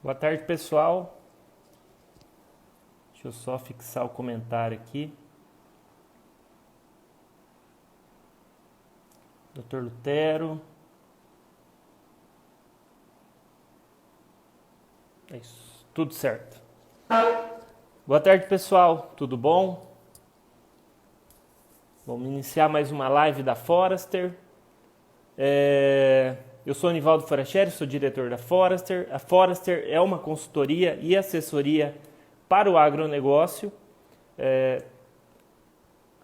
Boa tarde, pessoal. Deixa eu só fixar o comentário aqui. Dr. Lutero. É isso, tudo certo. Boa tarde, pessoal. Tudo bom? Vamos iniciar mais uma live da Forrester. Eu sou Nivaldo Forastieri, sou diretor da Forrester. A Forrester é uma consultoria e assessoria para o agronegócio,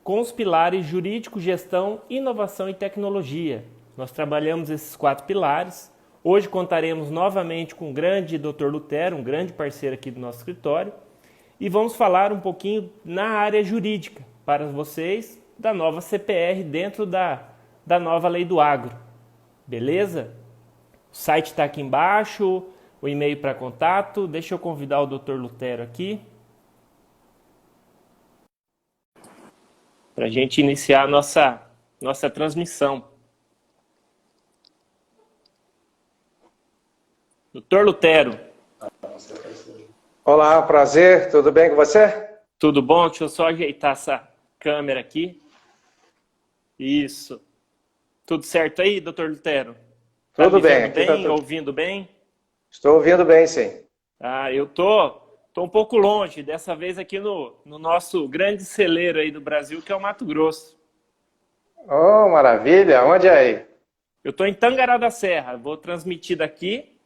com os pilares jurídico, gestão, inovação e tecnologia. Nós trabalhamos esses 4 pilares. Hoje contaremos novamente com o grande Dr. Lutero, um grande parceiro aqui do nosso escritório, e vamos falar um pouquinho na área jurídica para vocês da nova CPR dentro da nova Lei do Agro. Beleza? O site está aqui embaixo, o e-mail para contato. Deixa eu convidar o Dr. Lutero aqui para a gente iniciar a nossa transmissão. Dr. Lutero. Olá, prazer, tudo bem com você? Tudo bom? Deixa eu só ajeitar essa câmera aqui. Isso. Tudo certo aí, Dr. Lutero? Tudo bem. Aqui tá tudo... Ouvindo bem? Estou ouvindo bem, sim. Eu tô um pouco longe, dessa vez aqui no nosso grande celeiro aí do Brasil, que é o Mato Grosso. Oh, maravilha! Onde é aí? Eu tô em Tangará da Serra, vou transmitir daqui,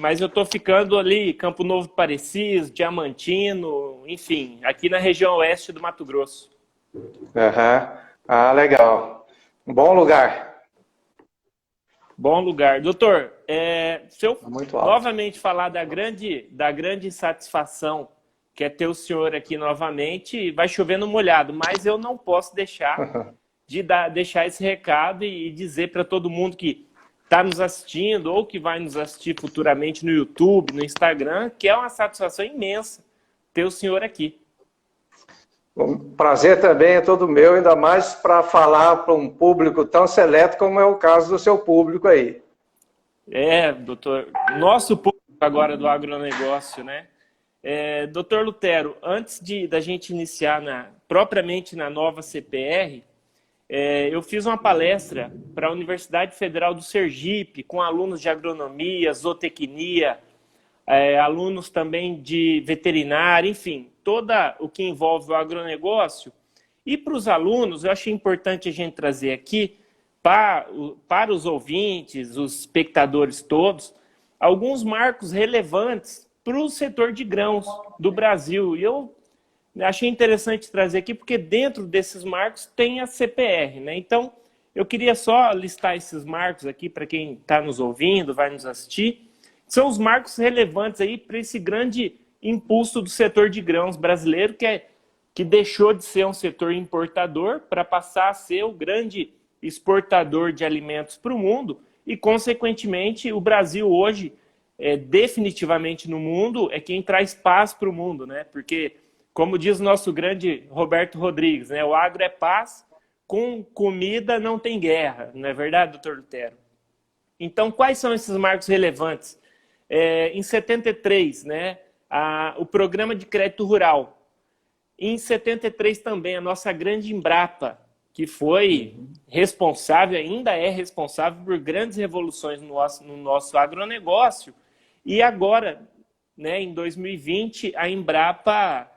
mas eu tô ficando ali, Campo Novo do Parecis, Diamantino, enfim, aqui na região oeste do Mato Grosso. Ah, legal. Um bom lugar. Bom lugar. Doutor, se eu Muito alto. novamente falar da grande satisfação que é ter o senhor aqui novamente, vai chover no molhado, mas eu não posso deixar de deixar esse recado e dizer para todo mundo que está nos assistindo ou que vai nos assistir futuramente no YouTube, no Instagram, que é uma satisfação imensa ter o senhor aqui. Um prazer também é todo meu, ainda mais para falar para um público tão seleto como é o caso do seu público aí. Doutor, nosso público agora do agronegócio, né? Doutor Lutero, antes da gente iniciar propriamente na nova CPR, eu fiz uma palestra para a Universidade Federal do Sergipe, com alunos de agronomia, zootecnia, alunos também de veterinária, enfim, todo o que envolve o agronegócio. E para os alunos, eu achei importante a gente trazer aqui, para os ouvintes, os espectadores todos, alguns marcos relevantes para o setor de grãos do Brasil. E eu achei interessante trazer aqui, porque dentro desses marcos tem a CPR, né? Então, eu queria só listar esses marcos aqui para quem está nos ouvindo, vai nos assistir. São os marcos relevantes aí para esse grande impulso do setor de grãos brasileiro, que deixou de ser um setor importador para passar a ser o grande exportador de alimentos para o mundo e, consequentemente, o Brasil hoje, definitivamente no mundo, é quem traz paz para o mundo, né? Porque, como diz o nosso grande Roberto Rodrigues, né? O agro é paz, com comida não tem guerra, não é verdade, doutor Lutero? Então, quais são esses marcos relevantes? Em 73, né, o Programa de Crédito Rural. Em 73 também, a nossa grande Embrapa, que foi responsável, ainda é responsável por grandes revoluções no nosso agronegócio. E agora, né, em 2020, a Embrapa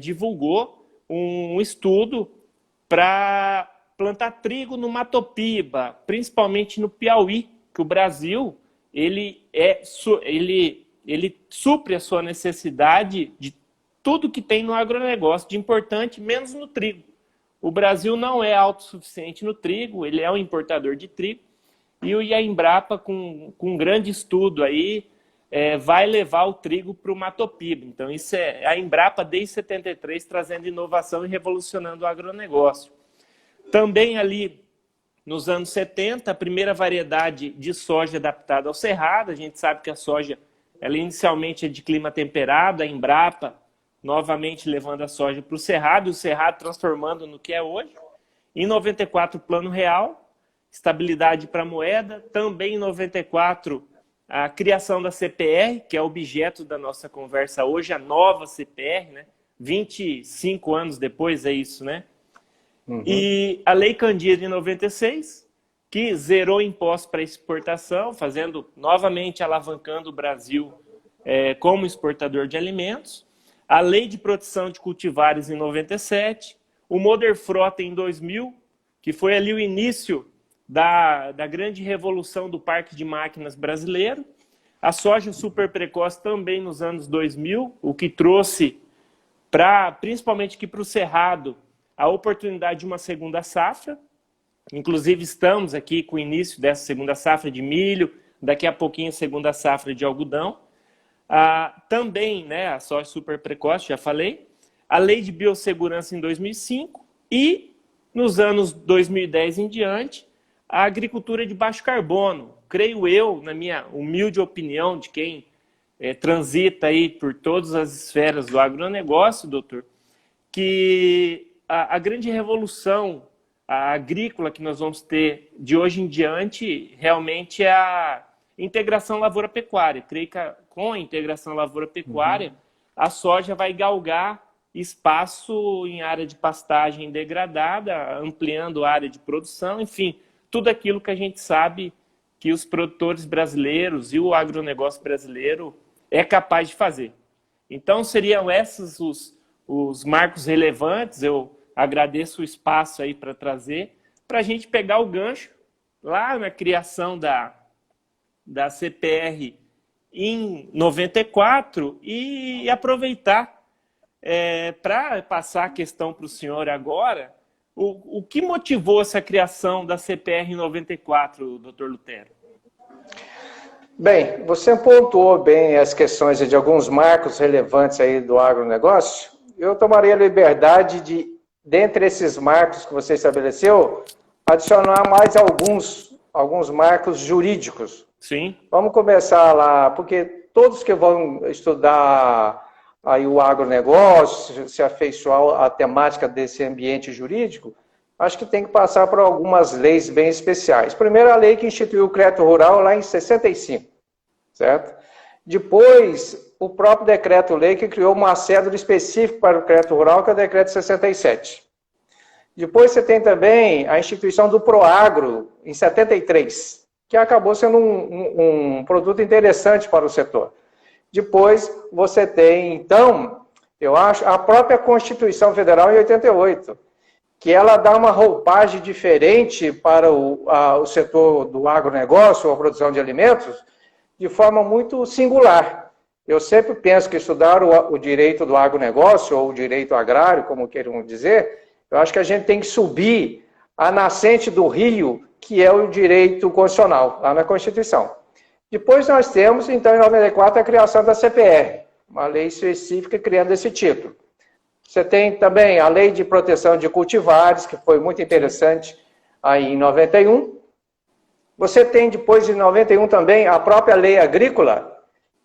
divulgou um estudo para plantar trigo no Matopiba, principalmente no Piauí, que o Brasil ele supre a sua necessidade de tudo que tem no agronegócio, de importante, menos no trigo. O Brasil não é autossuficiente no trigo, ele é um importador de trigo, e a Embrapa, com um grande estudo aí, vai levar o trigo para o Matopiba. Então, isso é a Embrapa desde 73, trazendo inovação e revolucionando o agronegócio. Também ali, nos anos 70, a primeira variedade de soja adaptada ao cerrado. A gente sabe que a soja, ela inicialmente é de clima temperado, a Embrapa novamente levando a soja para o cerrado, e o cerrado transformando no que é hoje. Em 94, Plano Real, estabilidade para a moeda. Também em 94, a criação da CPR, que é objeto da nossa conversa hoje, a nova CPR, né? 25 anos depois é isso, né? E a Lei Candia de 96, que zerou impostos para exportação, fazendo novamente alavancando o Brasil como exportador de alimentos. A Lei de Proteção de Cultivares em 97, o Moderfrota em 2000, que foi ali o início da grande revolução do parque de máquinas brasileiro. A soja super precoce também nos anos 2000, o que trouxe, principalmente aqui para o Cerrado, a oportunidade de uma segunda safra. Inclusive estamos aqui com o início dessa segunda safra de milho, daqui a pouquinho a segunda safra de algodão. Também, né, a soja super precoce, já falei. A Lei de Biossegurança em 2005 e, nos anos 2010 em diante, a agricultura de baixo carbono. Creio eu, na minha humilde opinião de quem transita aí por todas as esferas do agronegócio, doutor, que a grande revolução agrícola que nós vamos ter de hoje em diante realmente é a integração lavoura-pecuária. Creio que com a integração lavoura-pecuária, a soja vai galgar espaço em área de pastagem degradada, ampliando a área de produção, enfim, tudo aquilo que a gente sabe que os produtores brasileiros e o agronegócio brasileiro é capaz de fazer. Então, seriam esses os marcos relevantes. Eu agradeço o espaço aí para trazer, para a gente pegar o gancho lá na criação da CPR em 94 e aproveitar para passar a questão para o senhor agora, o que motivou essa criação da CPR em 94, doutor Lutero? Bem, você pontuou bem as questões de alguns marcos relevantes aí do agronegócio. Eu tomaria a liberdade de, dentre esses marcos que você estabeleceu, adicionar mais alguns marcos jurídicos. Sim. Vamos começar lá, porque todos que vão estudar aí o agronegócio, se afeiçoar à temática desse ambiente jurídico, acho que tem que passar por algumas leis bem especiais. Primeiro, a lei que instituiu o crédito rural lá em 65, certo? Depois, o próprio decreto-lei que criou uma cédula específica para o crédito rural, que é o decreto 67. Depois você tem também a instituição do Proagro, em 73, que acabou sendo um produto interessante para o setor. Depois você tem, então, eu acho, a própria Constituição Federal em 88, que ela dá uma roupagem diferente para o setor do agronegócio, ou a produção de alimentos, de forma muito singular. Eu sempre penso que estudar o direito do agronegócio, ou o direito agrário, como queiram dizer, eu acho que a gente tem que subir a nascente do rio, que é o direito constitucional, lá na Constituição. Depois nós temos, então, em 94, a criação da CPR, uma lei específica criando esse título. Você tem também a Lei de Proteção de Cultivares, que foi muito interessante aí em 91. Você tem, depois de 91 também, a própria Lei Agrícola,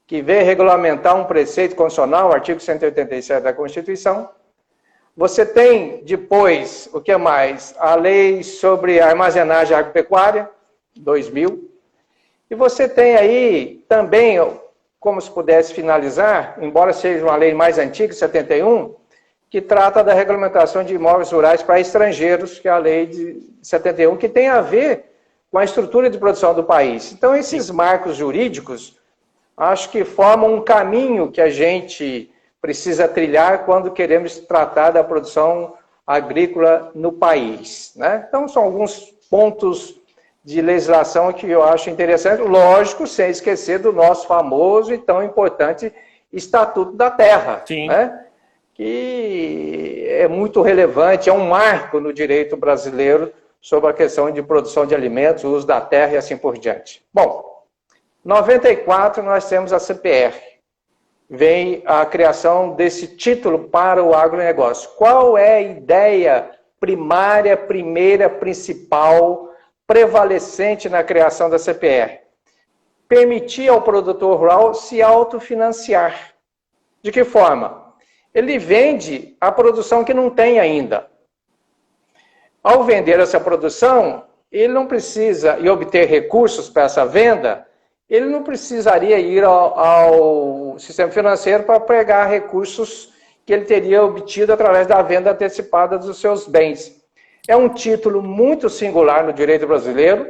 que veio regulamentar um preceito constitucional, o artigo 187 da Constituição. Você tem, depois, o que mais? A Lei sobre a Armazenagem Agropecuária, 2000. E você tem aí também, como se pudesse finalizar, embora seja uma lei mais antiga, 71, que trata da regulamentação de imóveis rurais para estrangeiros, que é a lei de 71, que tem a ver com a estrutura de produção do país. Então, esses marcos jurídicos, acho que formam um caminho que a gente precisa trilhar quando queremos tratar da produção agrícola no país, né? Então, são alguns pontos de legislação que eu acho interessante, lógico, sem esquecer do nosso famoso e tão importante Estatuto da Terra, né? Que é muito relevante, é um marco no direito brasileiro sobre a questão de produção de alimentos, o uso da terra e assim por diante. Bom, em 94 nós temos a CPR, vem a criação desse título para o agronegócio. Qual é a ideia primária, primeira, principal, prevalecente na criação da CPR? Permitir ao produtor rural se autofinanciar. De que forma? Ele vende a produção que não tem ainda. Ao vender essa produção, ele não precisa e obter recursos para essa venda, ele não precisaria ir ao sistema financeiro para pegar recursos que ele teria obtido através da venda antecipada dos seus bens. É um título muito singular no direito brasileiro.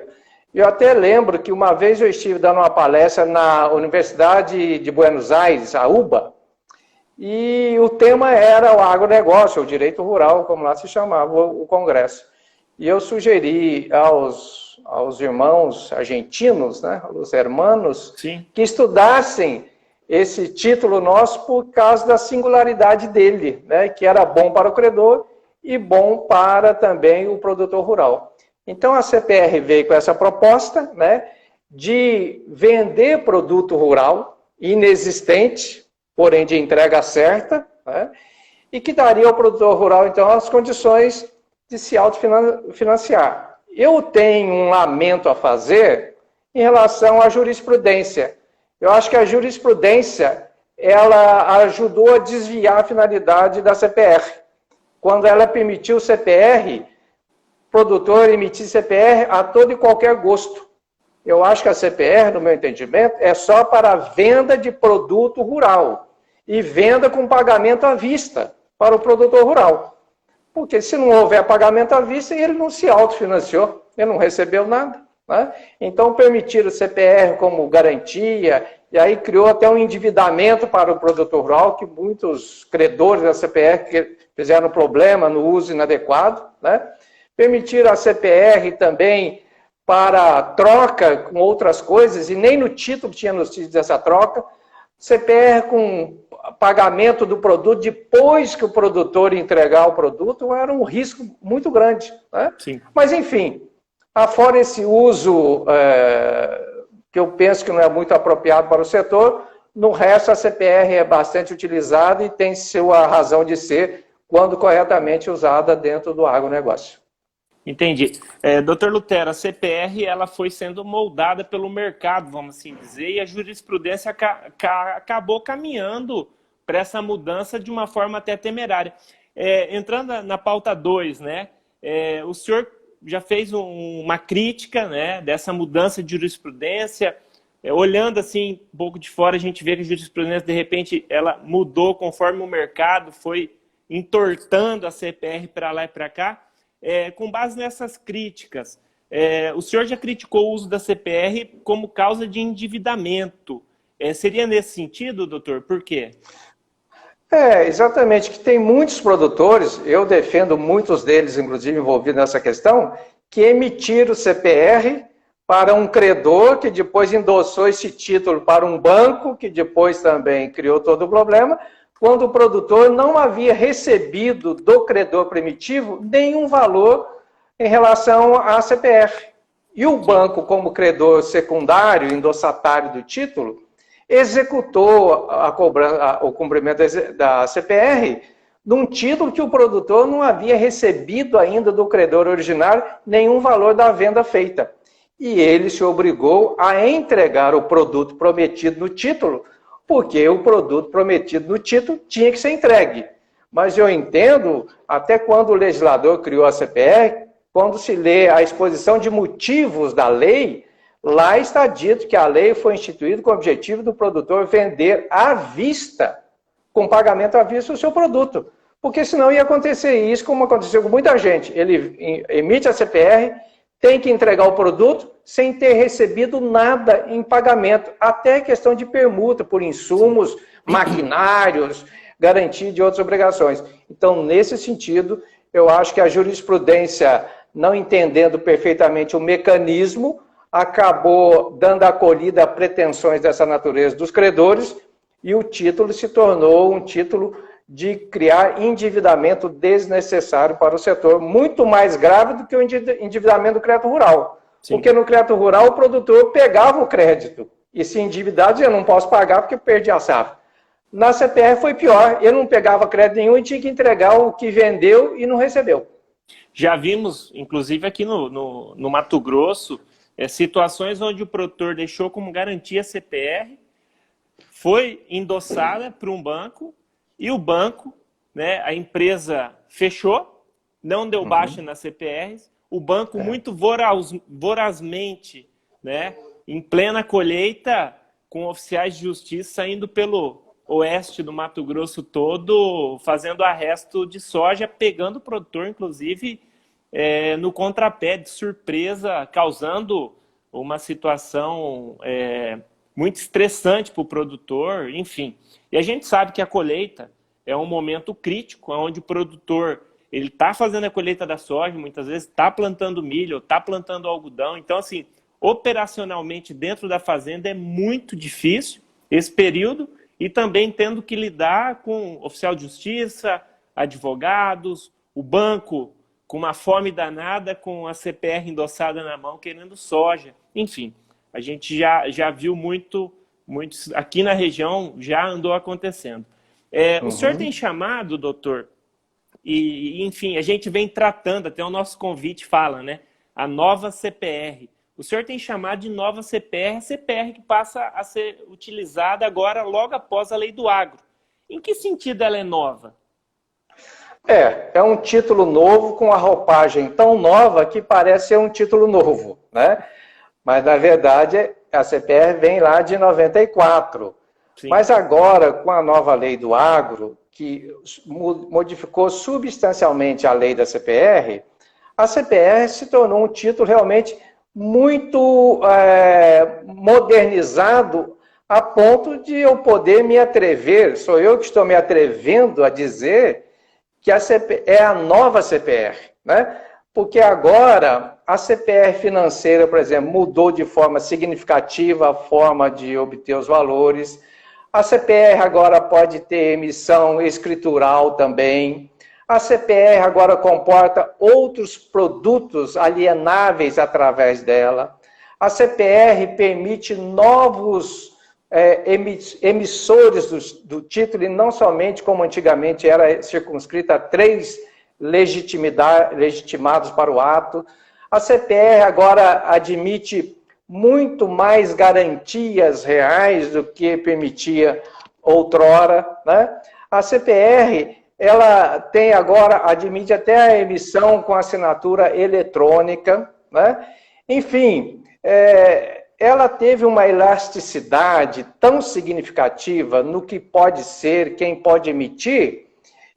Eu até lembro que uma vez eu estive dando uma palestra na Universidade de Buenos Aires, a UBA, e o tema era o agronegócio, o direito rural, como lá se chamava o congresso. E eu sugeri aos irmãos argentinos, né, os hermanos, Sim. que estudassem esse título nosso por causa da singularidade dele, né, que era bom para o credor e bom para também o produtor rural. Então a CPR veio com essa proposta, né, de vender produto rural inexistente, porém de entrega certa, né, e que daria ao produtor rural, então, as condições de se autofinanciar. Eu tenho um lamento a fazer em relação à jurisprudência. Eu acho que a jurisprudência, ela ajudou a desviar a finalidade da CPR. Quando ela permitiu o CPR, produtor emitir CPR a todo e qualquer gosto. Eu acho que a CPR, no meu entendimento, é só para venda de produto rural e venda com pagamento à vista para o produtor rural. Porque se não houver pagamento à vista, ele não se autofinanciou, ele não recebeu nada, né? Então permitiram o CPR como garantia, e aí criou até um endividamento para o produtor rural, que muitos credores da CPR fizeram problema no uso inadequado, né? Permitiram a CPR também para troca com outras coisas, e nem no título tinha notícia dessa troca. CPR com pagamento do produto depois que o produtor entregar o produto era um risco muito grande, né? Sim. Mas, enfim, afora esse uso que eu penso que não é muito apropriado para o setor, no resto a CPR é bastante utilizada e tem sua razão de ser quando corretamente usada dentro do agronegócio. Entendi. Doutor Lutero, a CPR ela foi sendo moldada pelo mercado, vamos assim dizer, e a jurisprudência acabou caminhando para essa mudança de uma forma até temerária. Entrando na pauta 2, né, o senhor já fez uma crítica, né, dessa mudança de jurisprudência. Olhando assim um pouco de fora, a gente vê que a jurisprudência, de repente, ela mudou conforme o mercado foi entortando a CPR para lá e para cá. Com base nessas críticas, o senhor já criticou o uso da CPR como causa de endividamento. Seria nesse sentido, doutor? Por quê? Exatamente, que tem muitos produtores, eu defendo muitos deles, inclusive envolvidos nessa questão, que emitiram CPR para um credor, que depois endossou esse título para um banco, que depois também criou todo o problema, quando o produtor não havia recebido do credor primitivo nenhum valor em relação à CPR. E o banco, como credor secundário, endossatário do título, executou o cumprimento da CPR num título que o produtor não havia recebido ainda do credor originário nenhum valor da venda feita. E ele se obrigou a entregar o produto prometido no título, porque o produto prometido no título tinha que ser entregue. Mas eu entendo, até quando o legislador criou a CPR, quando se lê a exposição de motivos da lei, lá está dito que a lei foi instituída com o objetivo do produtor vender à vista, com pagamento à vista, o seu produto. Porque senão ia acontecer isso, como aconteceu com muita gente. Ele emite a CPR, tem que entregar o produto sem ter recebido nada em pagamento, até questão de permuta por insumos, maquinários, garantia de outras obrigações. Então, nesse sentido, eu acho que a jurisprudência, não entendendo perfeitamente o mecanismo, acabou dando acolhida a pretensões dessa natureza dos credores e o título se tornou um título de criar endividamento desnecessário para o setor, muito mais grave do que o endividamento do crédito rural. Sim. Porque no crédito rural o produtor pegava o crédito e se endividar dizia, eu não posso pagar porque perdi a safra. Na CPR foi pior, ele não pegava crédito nenhum e tinha que entregar o que vendeu e não recebeu. Já vimos, inclusive aqui no Mato Grosso, situações onde o produtor deixou como garantia a CPR, foi endossada para um banco, e o banco, né, a empresa fechou, não deu baixa nas CPRs, o banco muito vorazmente, né, em plena colheita, com oficiais de justiça saindo pelo oeste do Mato Grosso todo, fazendo arresto de soja, pegando o produtor, inclusive, no contrapé, de surpresa, causando uma situação muito estressante para o produtor, enfim. E a gente sabe que a colheita é um momento crítico, onde o produtor ele está fazendo a colheita da soja, muitas vezes está plantando milho, está plantando algodão. Então, assim, operacionalmente dentro da fazenda é muito difícil esse período, e também tendo que lidar com oficial de justiça, advogados, o banco com uma fome danada, com a CPR endossada na mão, querendo soja. Enfim, a gente já viu muito aqui na região, já andou acontecendo. O senhor tem chamado, doutor, e enfim, a gente vem tratando, até o nosso convite fala, né? A nova CPR. O senhor tem chamado de nova CPR, a CPR que passa a ser utilizada agora logo após a lei do agro. Em que sentido ela é nova? É um título novo com a roupagem tão nova que parece ser um título novo, né? Mas, na verdade, a CPR vem lá de 94. Sim. Mas agora, com a nova lei do agro, que modificou substancialmente a lei da CPR, a CPR se tornou um título realmente muito modernizado, a ponto de eu poder me atrever, sou eu que estou me atrevendo a dizer que a CPR é a nova CPR, né? Porque agora a CPR financeira, por exemplo, mudou de forma significativa a forma de obter os valores. A CPR agora pode ter emissão escritural também. A CPR agora comporta outros produtos alienáveis através dela. A CPR permite novos emissores do título, e não somente como antigamente era circunscrita a 3 legitimados para o ato. A CPR agora admite muito mais garantias reais do que permitia outrora, né? A CPR, ela tem agora, admite até a emissão com assinatura eletrônica, né? Enfim, ela teve uma elasticidade tão significativa no que pode ser, quem pode emitir,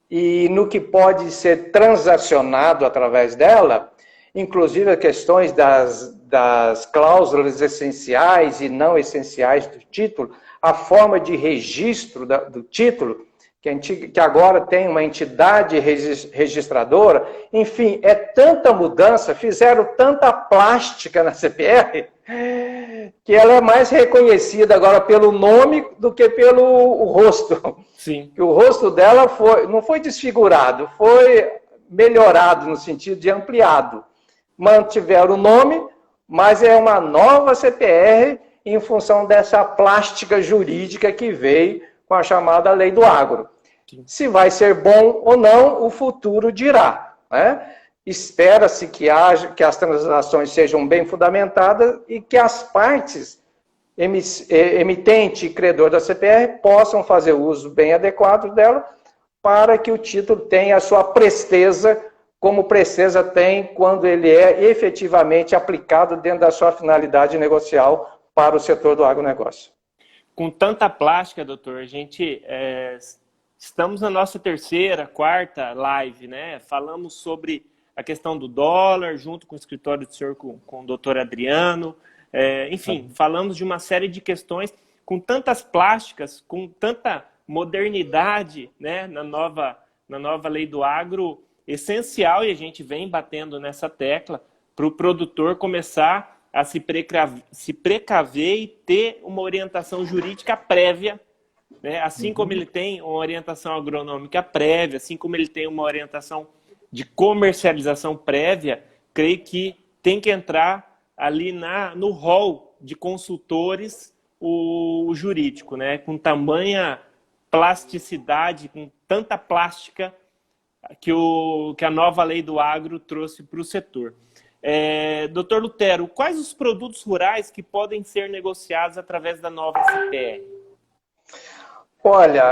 e no que pode ser transacionado através dela, inclusive as questões das cláusulas essenciais e não essenciais do título, a forma de registro do título, que agora tem uma entidade registradora, enfim, é tanta mudança, fizeram tanta plástica na CPR, que ela é mais reconhecida agora pelo nome do que pelo rosto. Sim. O rosto dela não foi desfigurado, foi melhorado no sentido de ampliado. Mantiveram o nome, mas é uma nova CPR em função dessa plástica jurídica que veio com a chamada lei do agro. Sim. Se vai ser bom ou não, o futuro dirá, né? Espera-se que as transações sejam bem fundamentadas e que as partes, emitente e credor da CPR, possam fazer uso bem adequado dela para que o título tenha a sua presteza, como presteza tem quando ele é efetivamente aplicado dentro da sua finalidade negocial para o setor do agronegócio. Com tanta plástica, doutor, a gente estamos na nossa terceira, quarta live, né? Falamos sobre a questão do dólar, junto com o escritório do senhor, com o doutor Adriano. Enfim, falamos de uma série de questões com tantas plásticas, com tanta modernidade, né, na nova lei do agro, essencial, e a gente vem batendo nessa tecla, para o produtor começar a se precaver e ter uma orientação jurídica prévia, né? Assim como ele tem uma orientação agronômica prévia, assim como ele tem uma orientação de comercialização prévia, creio que tem que entrar ali no hall de consultores o jurídico, né? Com tamanha plasticidade, com tanta plástica que a nova lei do agro trouxe para o setor. Doutor Lutero, quais os produtos rurais que podem ser negociados através da nova CPR? Olha,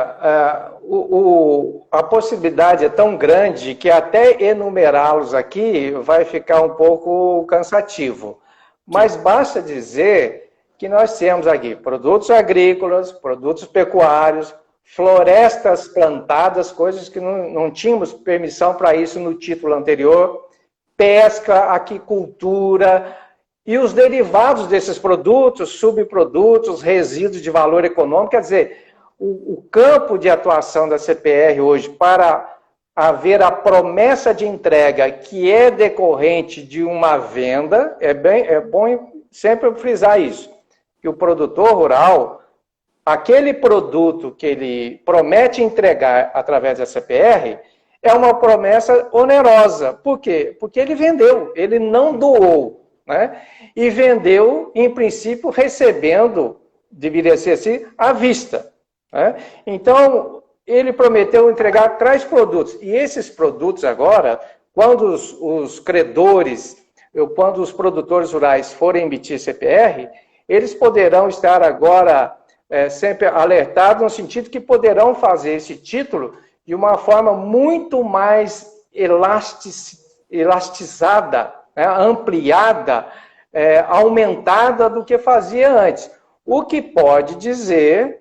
a possibilidade é tão grande que até enumerá-los aqui vai ficar um pouco cansativo. Mas basta dizer que nós temos aqui produtos agrícolas, produtos pecuários, florestas plantadas, coisas que não tínhamos permissão para isso no título anterior, pesca, aquicultura e os derivados desses produtos, subprodutos, resíduos de valor econômico. Quer dizer, o campo de atuação da CPR hoje para haver a promessa de entrega que é decorrente de uma venda, é bom sempre frisar isso, que o produtor rural, aquele produto que ele promete entregar através da CPR, é uma promessa onerosa. Por quê? Porque ele vendeu, ele não doou, né? E vendeu, em princípio, recebendo, deveria ser assim, à vista, né? Então, ele prometeu entregar 3 produtos. E esses produtos agora, quando os credores, quando os produtores rurais forem emitir CPR, eles poderão estar agora sempre alertados no sentido que poderão fazer esse título de uma forma muito mais elastizada, né, ampliada, aumentada do que fazia antes. O que pode dizer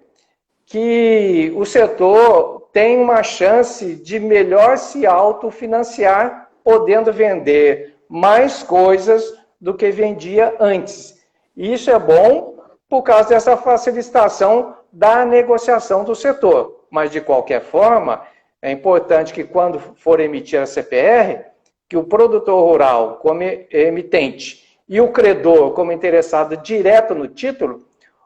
que o setor tem uma chance de melhor se autofinanciar, podendo vender mais coisas do que vendia antes. Isso é bom por causa dessa facilitação da negociação do setor. Mas, de qualquer forma, é importante que, quando for emitir a CPR, que o produtor rural, como emitente, e o credor, como interessado direto no título,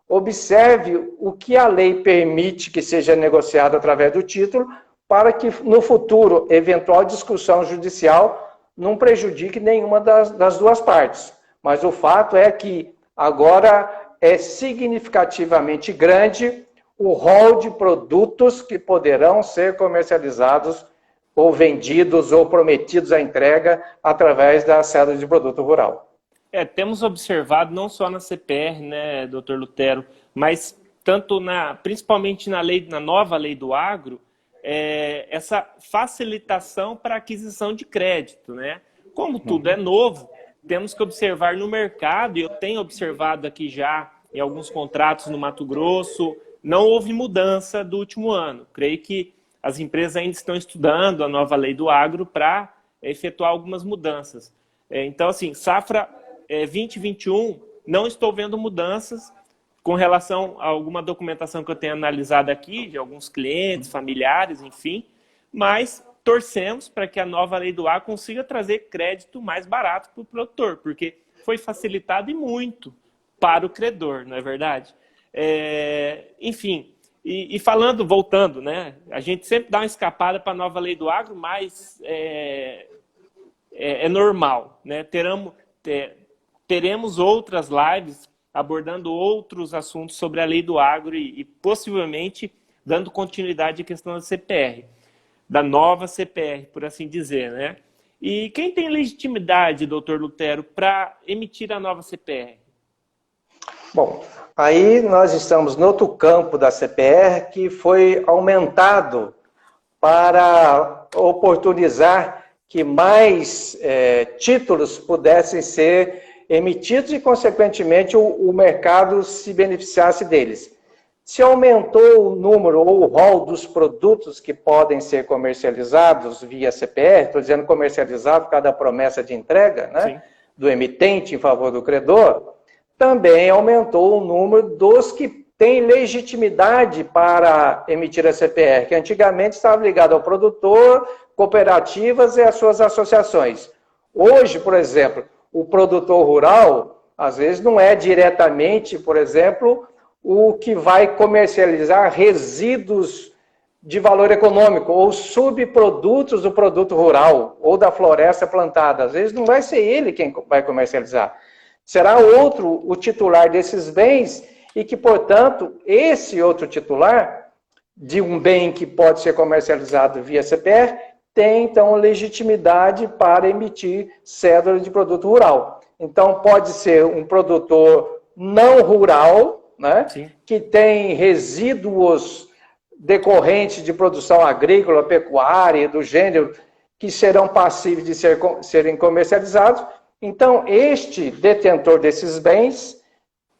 observe o que a lei permite que seja negociado através do título, para que, no futuro, eventual discussão judicial não prejudique nenhuma das duas partes. Mas o fato é que, agora, é significativamente grande o rol de produtos que poderão ser comercializados ou vendidos ou prometidos à entrega através da cédula de produto rural. Temos observado não só na CPR, né, doutor Lutero, mas principalmente na nova lei do agro, essa facilitação para aquisição de crédito, né? Como tudo é novo, temos que observar no mercado, e eu tenho observado aqui já em alguns contratos no Mato Grosso, não houve mudança do último ano. Creio que as empresas ainda estão estudando a nova lei do agro para efetuar algumas mudanças. Então, assim, safra 2021, não estou vendo mudanças com relação a alguma documentação que eu tenho analisado aqui, de alguns clientes, familiares, enfim, mas torcemos para que a nova lei do agro consiga trazer crédito mais barato para o produtor, porque foi facilitado e muito para o credor, não é verdade? Enfim, voltando, né? A gente sempre dá uma escapada para a nova lei do agro, mas é normal, né? Teremos outras lives abordando outros assuntos sobre a lei do agro e possivelmente dando continuidade à questão da CPR, da nova CPR, por assim dizer, né? E quem tem legitimidade, doutor Lutero, para emitir a nova CPR? Bom, aí nós estamos no outro campo da CPR que foi aumentado para oportunizar que mais títulos pudessem ser emitidos e, consequentemente, o mercado se beneficiasse deles. Se aumentou o número ou o rol dos produtos que podem ser comercializados via CPR, estou dizendo comercializado, cada promessa de entrega, né, do emitente em favor do credor, também aumentou o número dos que têm legitimidade para emitir a CPR, que antigamente estava ligado ao produtor, cooperativas e às suas associações. Hoje, por exemplo, o produtor rural, às vezes, não é diretamente, por exemplo, o que vai comercializar resíduos de valor econômico ou subprodutos do produto rural ou da floresta plantada. Às vezes, não vai ser ele quem vai comercializar. Será outro o titular desses bens e que, portanto, esse outro titular de um bem que pode ser comercializado via CPR tem, então, legitimidade para emitir cédula de produto rural. Então, pode ser um produtor não rural, né, que tem resíduos decorrentes de produção agrícola, pecuária, do gênero, que serão passíveis de serem comercializados. Então, este detentor desses bens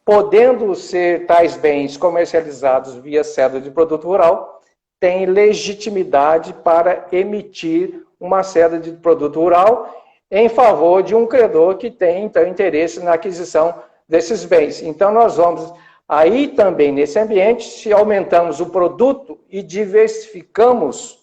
podendo ser tais bens comercializados via cédula de produto rural, tem legitimidade para emitir uma cédula de produto rural em favor de um credor que tem, então, interesse na aquisição desses bens. Então, nós vamos aí também, nesse ambiente, se aumentamos o produto e diversificamos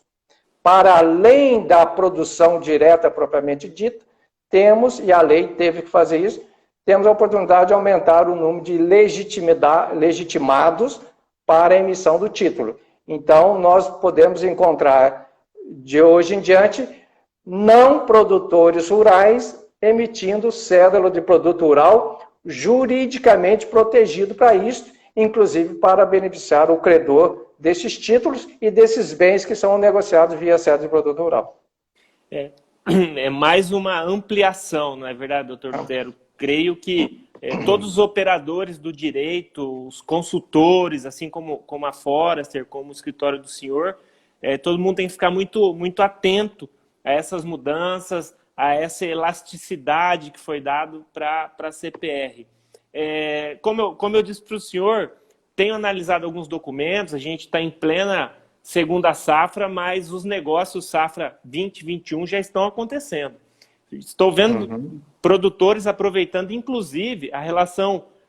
para além da produção direta propriamente dita, temos, e a lei teve que fazer isso, temos a oportunidade de aumentar o número de legitimados para a emissão do título. Então, nós podemos encontrar, de hoje em diante, não produtores rurais emitindo cédula de produto rural juridicamente protegido para isso, inclusive para beneficiar o credor desses títulos e desses bens que são negociados via cédula de produto rural. É mais uma ampliação, não é verdade, doutor Lutero? Creio que todos os operadores do direito, os consultores, assim como a Forrester, como o escritório do senhor, todo mundo tem que ficar muito, muito atento a essas mudanças, a essa elasticidade que foi dado para a CPR. Como eu disse para o senhor, tenho analisado alguns documentos, a gente está em plena segunda safra, mas os negócios safra 2021 já estão acontecendo. Estou vendo produtores aproveitando, inclusive,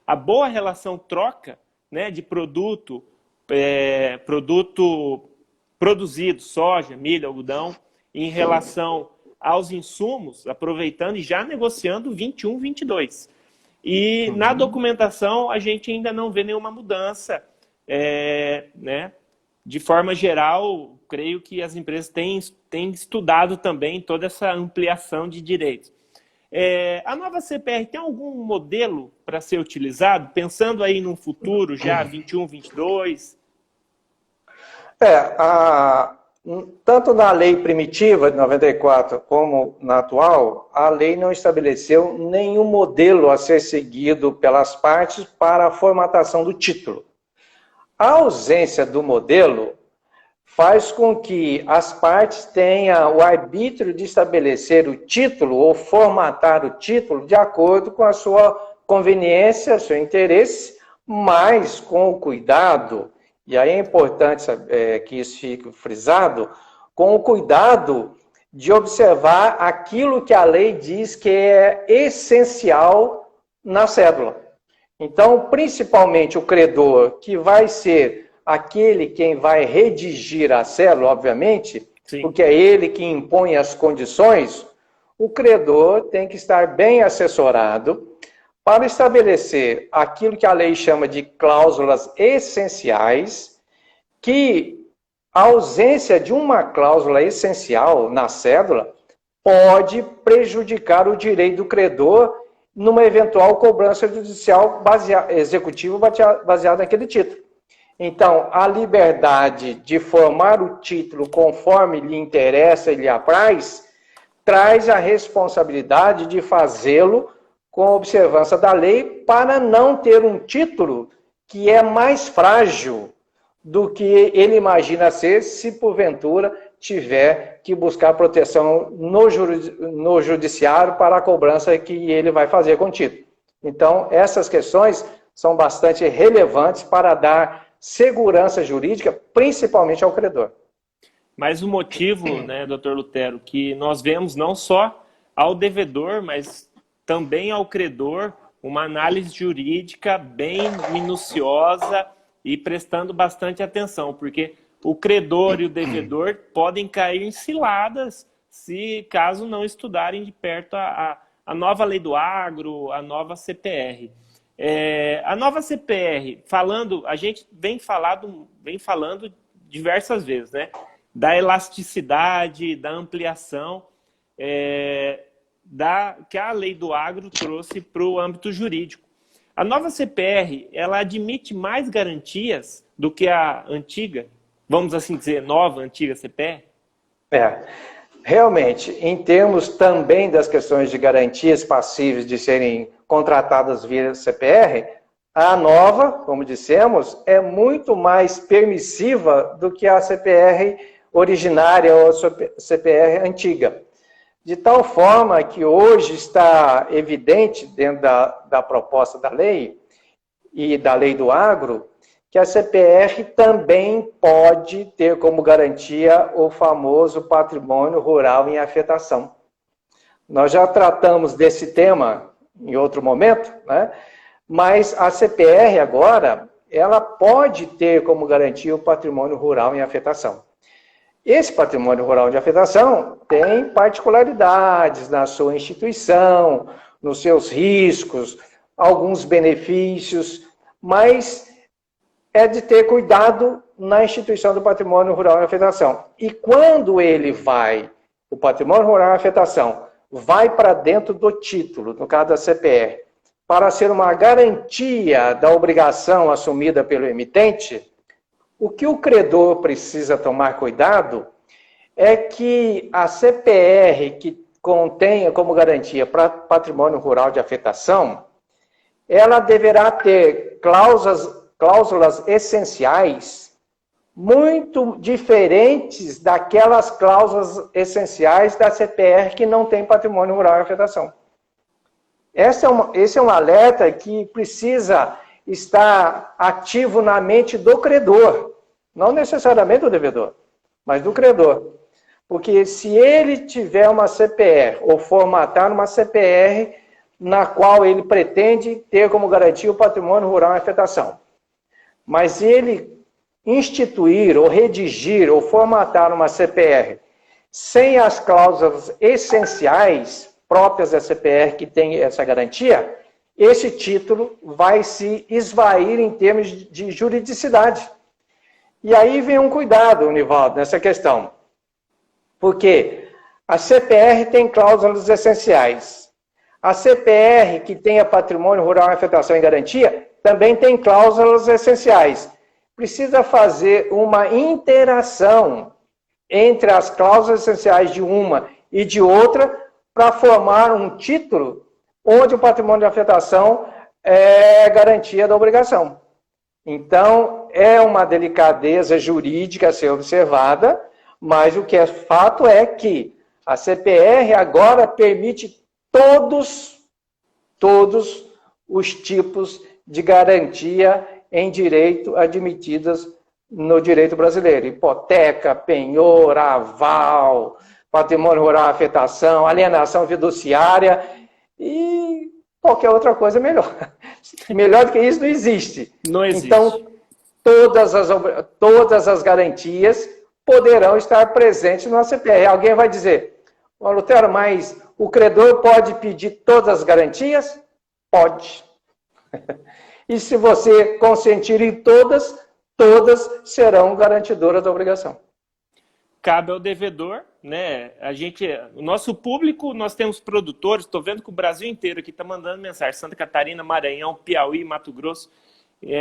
a boa relação troca, né, de produto produzido, soja, milho, algodão, em relação aos insumos, aproveitando e já negociando 21, 22. E na documentação a gente ainda não vê nenhuma mudança, né? De forma geral, creio que as empresas têm estudado também toda essa ampliação de direitos. A nova CPR tem algum modelo para ser utilizado, pensando aí no futuro, já 21, 22? Tanto na lei primitiva de 94 como na atual, a lei não estabeleceu nenhum modelo a ser seguido pelas partes para a formatação do título. A ausência do modelo faz com que as partes tenham o arbítrio de estabelecer o título ou formatar o título de acordo com a sua conveniência, seu interesse, mas com o cuidado, e aí é importante que isso fique frisado, com o cuidado de observar aquilo que a lei diz que é essencial na cédula. Então, principalmente o credor, que vai ser aquele quem vai redigir a cédula, obviamente, sim, porque é ele que impõe as condições, o credor tem que estar bem assessorado para estabelecer aquilo que a lei chama de cláusulas essenciais, que a ausência de uma cláusula essencial na cédula pode prejudicar o direito do credor numa eventual cobrança judicial executiva baseada naquele título. Então, a liberdade de formar o título conforme lhe interessa e lhe apraz, traz a responsabilidade de fazê-lo com observância da lei para não ter um título que é mais frágil do que ele imagina ser se porventura tiver que buscar proteção no judiciário para a cobrança que ele vai fazer com o título. Então, essas questões são bastante relevantes para dar segurança jurídica, principalmente ao credor. Mas o motivo, né, doutor Lutero, que nós vemos não só ao devedor, mas também ao credor, uma análise jurídica bem minuciosa e prestando bastante atenção, porque o credor e o devedor podem cair em ciladas se caso não estudarem de perto a nova lei do agro, a nova CPR. A nova CPR, a gente vem falando diversas vezes, né? Da elasticidade, da ampliação que a lei do agro trouxe para o âmbito jurídico. A nova CPR, ela admite mais garantias do que a antiga, vamos assim dizer, antiga CPR? Realmente, em termos também das questões de garantias passíveis de serem contratadas via CPR, a nova, como dissemos, é muito mais permissiva do que a CPR originária ou a CPR antiga. De tal forma que hoje está evidente, dentro da proposta da lei, e da Lei do Agro, que a CPR também pode ter como garantia o famoso patrimônio rural em afetação. Nós já tratamos desse tema em outro momento, né? Mas a CPR agora, ela pode ter como garantia o patrimônio rural em afetação. Esse patrimônio rural de afetação tem particularidades na sua instituição, nos seus riscos, alguns benefícios, mas é de ter cuidado na instituição do patrimônio rural em afetação. E quando ele vai, o patrimônio rural em afetação, vai para dentro do título, no caso da CPR, para ser uma garantia da obrigação assumida pelo emitente, o que o credor precisa tomar cuidado é que a CPR que contenha como garantia para patrimônio rural de afetação, ela deverá ter cláusulas essenciais muito diferentes daquelas cláusulas essenciais da CPR que não tem patrimônio rural em afetação. Esse é um alerta que precisa estar ativo na mente do credor, não necessariamente do devedor, mas do credor. Porque se ele tiver uma CPR ou formatar uma CPR na qual ele pretende ter como garantia o patrimônio rural em afetação, mas ele instituir ou redigir ou formatar uma CPR sem as cláusulas essenciais próprias da CPR que tem essa garantia, esse título vai se esvair em termos de juridicidade. E aí vem um cuidado, Nivaldo, nessa questão. Porque a CPR tem cláusulas essenciais. A CPR que tenha patrimônio rural em afetação e garantia também tem cláusulas essenciais. Precisa fazer uma interação entre as cláusulas essenciais de uma e de outra para formar um título onde o patrimônio de afetação é garantia da obrigação. Então, é uma delicadeza jurídica a ser observada, mas o que é fato é que a CPR agora permite todos os tipos de garantia em direito admitidas no direito brasileiro. Hipoteca, penhor, aval, patrimônio rural, afetação, alienação fiduciária e qualquer outra coisa melhor. Melhor do que isso não existe. Não existe. Então, todas as garantias poderão estar presentes no CPR. Alguém vai dizer, Lutero, mas o credor pode pedir todas as garantias? Pode. E se você consentir em todas serão garantidoras da obrigação. Cabe ao devedor, né? O nosso público, nós temos produtores, estou vendo que o Brasil inteiro aqui está mandando mensagem, Santa Catarina, Maranhão, Piauí, Mato Grosso.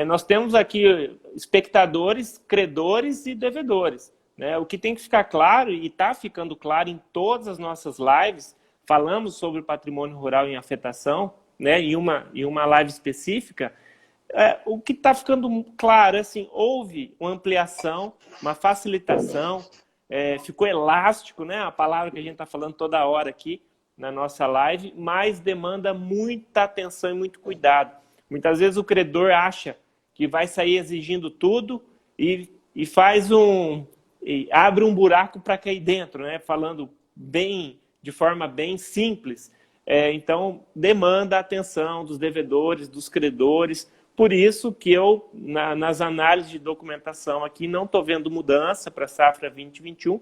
Nós temos aqui espectadores, credores e devedores. Né? O que tem que ficar claro, e está ficando claro em todas as nossas lives, falamos sobre o patrimônio rural em afetação, né? em uma live específica, o que está ficando claro, assim, houve uma ampliação, uma facilitação, ficou elástico, né? A palavra que a gente está falando toda hora aqui na nossa live, mas demanda muita atenção e muito cuidado. Muitas vezes o credor acha que vai sair exigindo tudo e abre um buraco para cair dentro, né? Falando de forma bem simples. Então, demanda a atenção dos devedores, dos credores. Por isso que eu, nas análises de documentação aqui, não estou vendo mudança para a safra 2021.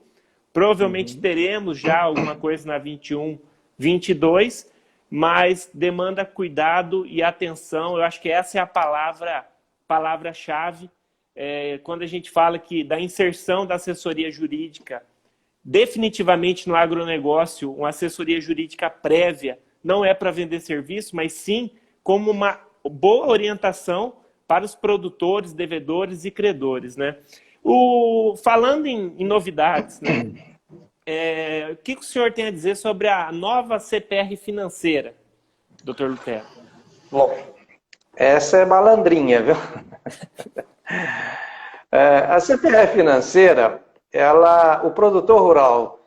Provavelmente teremos já alguma coisa na 21, 22, mas demanda cuidado e atenção. Eu acho que essa é a palavra-chave quando a gente fala da inserção da assessoria jurídica. Definitivamente no agronegócio, uma assessoria jurídica prévia não é para vender serviço, mas sim como uma boa orientação para os produtores, devedores e credores, né? Falando em novidades, né? O que o senhor tem a dizer sobre a nova CPR financeira, doutor Lutero? Bom, essa é malandrinha, viu? A CPR financeira, o produtor rural,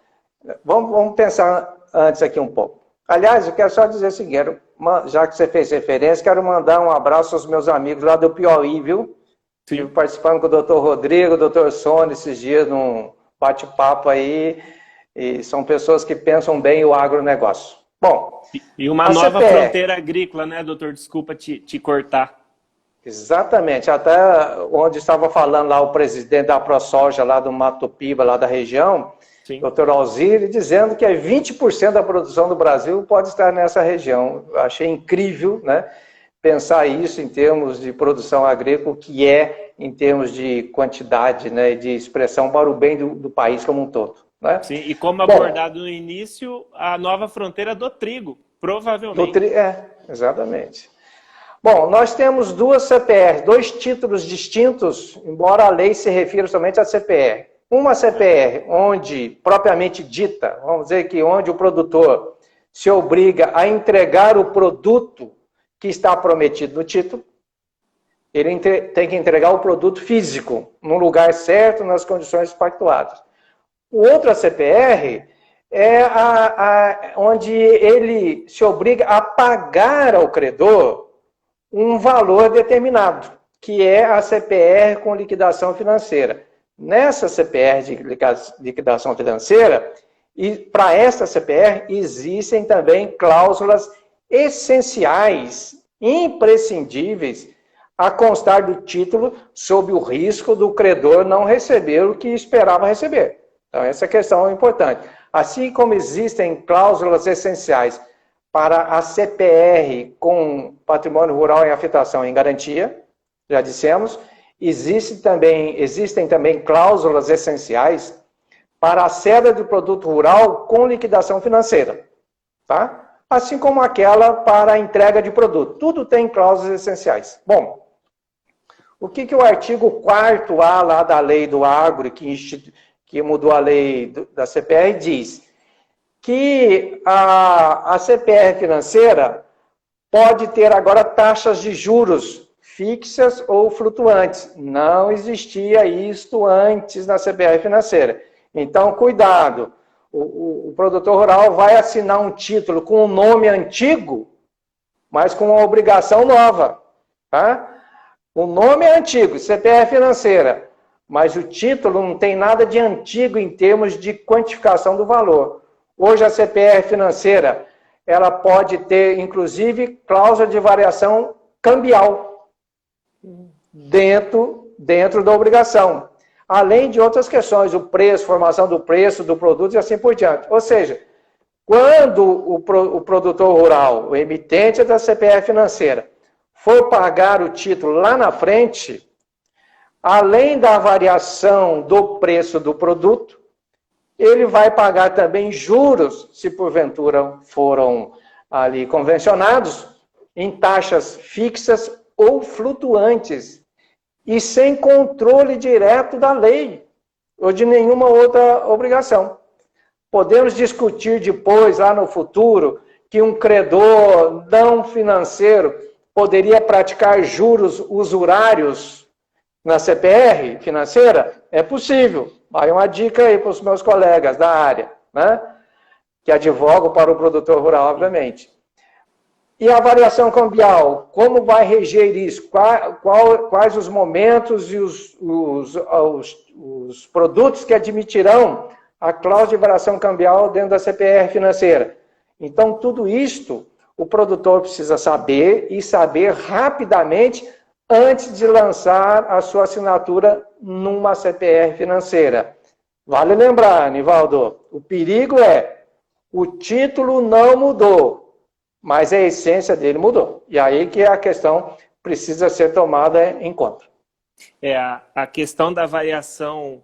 vamos pensar antes aqui um pouco. Aliás, eu quero só dizer o seguinte, já que você fez referência, quero mandar um abraço aos meus amigos lá do Piauí, viu? Estive participando com o Dr. Rodrigo, o Dr. Sônia esses dias num bate-papo aí, e são pessoas que pensam bem o agronegócio. Bom, e uma nova fronteira agrícola, né, doutor? Desculpa te cortar. Exatamente, até onde estava falando lá o presidente da ProSoja lá do Mato Piba, lá da região, Sim. Dr. Alzire, dizendo que 20% da produção do Brasil pode estar nessa região. Eu achei incrível, né, pensar isso em termos de produção agrícola, que é em termos de quantidade, né, de expressão para o bem do país como um todo. Né? Sim, e como abordado no início, a nova fronteira do trigo, provavelmente. Exatamente. Bom, nós temos duas CPR, dois títulos distintos, embora a lei se refira somente à CPR. Uma CPR, onde, propriamente dita, vamos dizer que onde o produtor se obriga a entregar o produto que está prometido no título, ele tem que entregar o produto físico, no lugar certo, nas condições pactuadas. Outra CPR é onde ele se obriga a pagar ao credor um valor determinado, que é a CPR com liquidação financeira. Nessa CPR de liquidação financeira, e para esta CPR existem também cláusulas essenciais, imprescindíveis, a constar do título sob o risco do credor não receber o que esperava receber. Então, essa questão é importante. Assim como existem cláusulas essenciais para a CPR com patrimônio rural em afetação em garantia, já dissemos, existem também cláusulas essenciais para a ceda do produto rural com liquidação financeira, tá? Assim como aquela para a entrega de produto. Tudo tem cláusulas essenciais. Bom, o que o artigo 4A lá da lei do agro, que mudou a lei da CPR, diz? Que a CPR financeira pode ter agora taxas de juros fixas ou flutuantes. Não existia isto antes na CPR financeira. Então, cuidado. O produtor rural vai assinar um título com um nome antigo, mas com uma obrigação nova. Tá? O nome é antigo, CPR financeira, mas o título não tem nada de antigo em termos de quantificação do valor. Hoje a CPR financeira, ela pode ter, inclusive, cláusula de variação cambial dentro da obrigação. Além de outras questões, o preço, formação do preço do produto e assim por diante. Ou seja, quando o produtor rural, o emitente da CPR financeira, for pagar o título lá na frente, além da variação do preço do produto, ele vai pagar também juros, se porventura foram ali convencionados, em taxas fixas ou flutuantes, e sem controle direto da lei, ou de nenhuma outra obrigação. Podemos discutir depois, lá no futuro, que um credor não financeiro poderia praticar juros usurários na CPR financeira? É possível. Aí uma dica aí para os meus colegas da área, né? Que advogam para o produtor rural, obviamente. E a variação cambial, como vai reger isso? Quais os momentos e os produtos que admitirão a cláusula de variação cambial dentro da CPR financeira? Então, tudo isto o produtor precisa saber e saber rapidamente antes de lançar a sua assinatura numa CPR financeira. Vale lembrar, Nivaldo, o perigo é o título não mudou, mas a essência dele mudou. E aí que a questão precisa ser tomada em conta. A questão da variação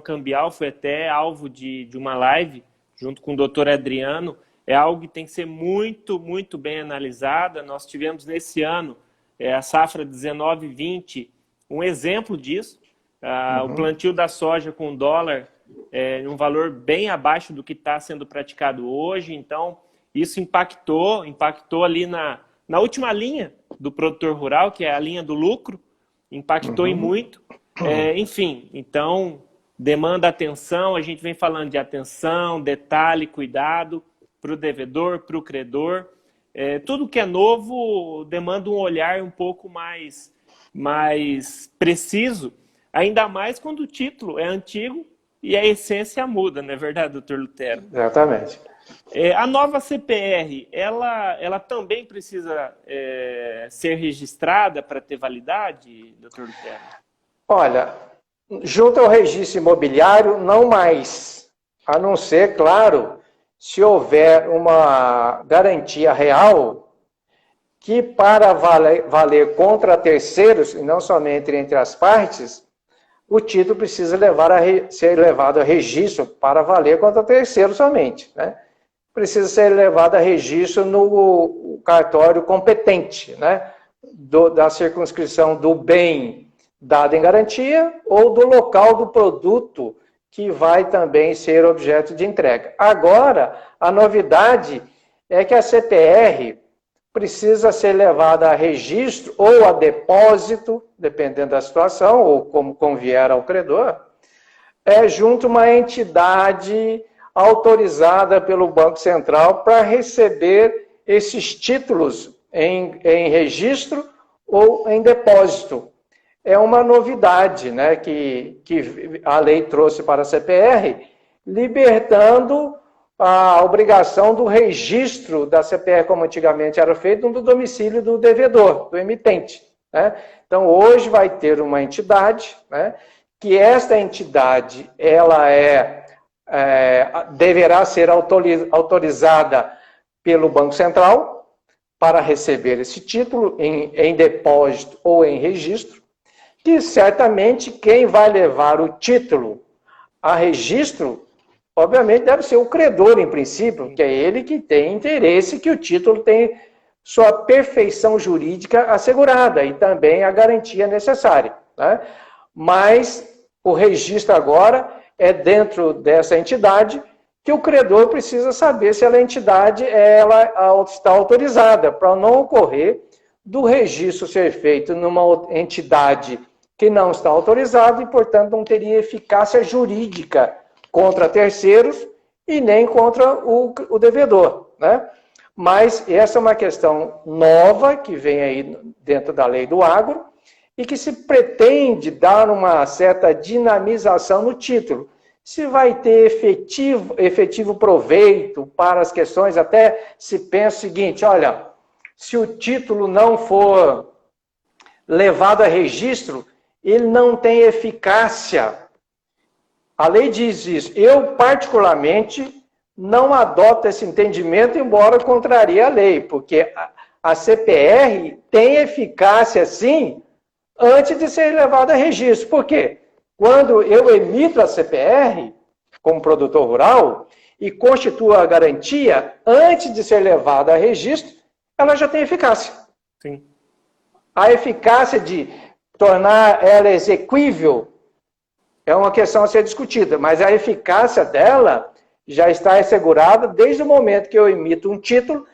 cambial foi até alvo de uma live junto com o doutor Adriano. É algo que tem que ser muito, muito bem analisada. Nós tivemos nesse ano a safra 19-20, um exemplo disso. O plantio da soja com dólar um valor bem abaixo do que está sendo praticado hoje. Então, isso impactou ali na última linha do produtor rural, que é a linha do lucro, impactou e muito. Enfim, então, demanda atenção. A gente vem falando de atenção, detalhe, cuidado para o devedor, para o credor. tudo que é novo demanda um olhar um pouco mais preciso, ainda mais quando o título é antigo e a essência muda, não é verdade, doutor Lutero? Exatamente. A nova CPR, ela também precisa ser registrada para ter validade, doutor Lutero? Olha, junto ao registro imobiliário, não mais. A não ser, claro, se houver uma garantia real que para valer contra terceiros, e não somente entre as partes, o título precisa ser levado a registro para valer contra terceiros somente, né? Precisa ser levado a registro no cartório competente, né? Da circunscrição do bem dado em garantia ou do local do produto que vai também ser objeto de entrega. Agora, a novidade é que a CPR precisa ser levada a registro ou a depósito, dependendo da situação, ou como convier ao credor, junto a uma entidade autorizada pelo Banco Central para receber esses títulos em registro ou em depósito. É uma novidade, né, que a lei trouxe para a CPR, libertando a obrigação do registro da CPR, como antigamente era feito, no domicílio do devedor, do emitente, né? Então, hoje vai ter uma entidade, né, que esta entidade ela deverá ser autorizada pelo Banco Central para receber esse título em depósito ou em registro, que certamente quem vai levar o título a registro, obviamente, deve ser o credor, em princípio, que é ele que tem interesse que o título tenha sua perfeição jurídica assegurada e também a garantia necessária, né? Mas o registro agora é dentro dessa entidade que o credor precisa saber se a entidade está autorizada, para não ocorrer do registro ser feito numa entidade que não está autorizada e, portanto, não teria eficácia jurídica contra terceiros e nem contra o devedor, né? Mas essa é uma questão nova que vem aí dentro da lei do agro e que se pretende dar uma certa dinamização no título. Se vai ter efetivo proveito para as questões, até se pensa o seguinte, olha, se o título não for levado a registro, ele não tem eficácia. A lei diz isso. Eu, particularmente, não adoto esse entendimento, embora contrarie a lei, porque a CPR tem eficácia, sim, antes de ser levada a registro. Por quê? Quando eu emito a CPR, como produtor rural, e constituo a garantia, antes de ser levada a registro, ela já tem eficácia. Sim. A eficácia de tornar ela exequível é uma questão a ser discutida, mas a eficácia dela já está assegurada desde o momento que eu emito um título,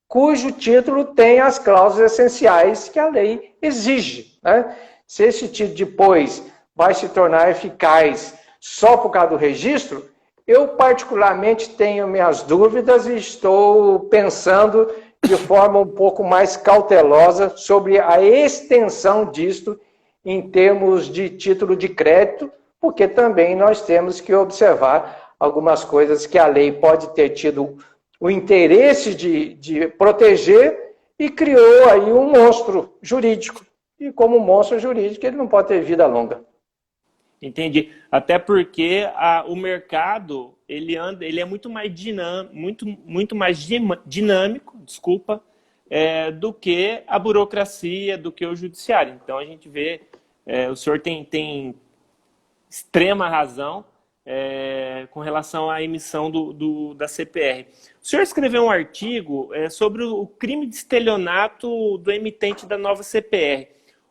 cujo título tem as cláusulas essenciais que a lei exige, né? Se esse título depois vai se tornar eficaz só por causa do registro, eu particularmente tenho minhas dúvidas e estou pensando de forma um pouco mais cautelosa sobre a extensão disto em termos de título de crédito, porque também nós temos que observar algumas coisas que a lei pode ter tido o interesse de proteger e criou aí um monstro jurídico. E como monstro jurídico, ele não pode ter vida longa. Entendi. Até porque o mercado ele é muito mais dinâmico, desculpa, do que a burocracia, do que o judiciário. Então a gente vê, o senhor tem extrema razão com relação à emissão da CPR. O senhor escreveu um artigo sobre o crime de estelionato do emitente da nova CPR.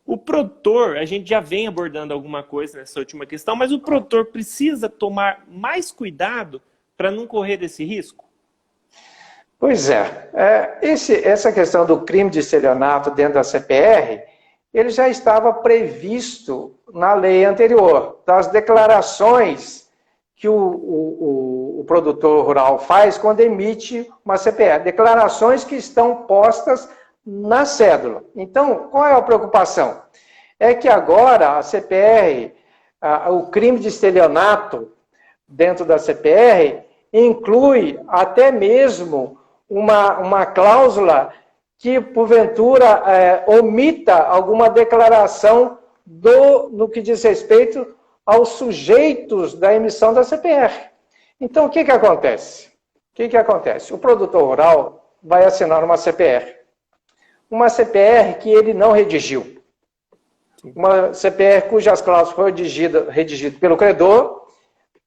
O produtor, a gente já vem abordando alguma coisa nessa última questão, mas o produtor precisa tomar mais cuidado para não correr desse risco? Pois essa questão do crime de estelionato dentro da CPR, ele já estava previsto na lei anterior, das declarações que o produtor rural faz quando emite uma CPR, declarações que estão postas na cédula. Então, qual é a preocupação? É que agora a CPR, o crime de estelionato dentro da CPR, inclui até mesmo uma cláusula que, porventura, omita alguma declaração no que diz respeito aos sujeitos da emissão da CPR. Então, o que acontece? O produtor rural vai assinar uma CPR. Uma CPR que ele não redigiu. Uma CPR cujas cláusulas foram redigidas pelo credor,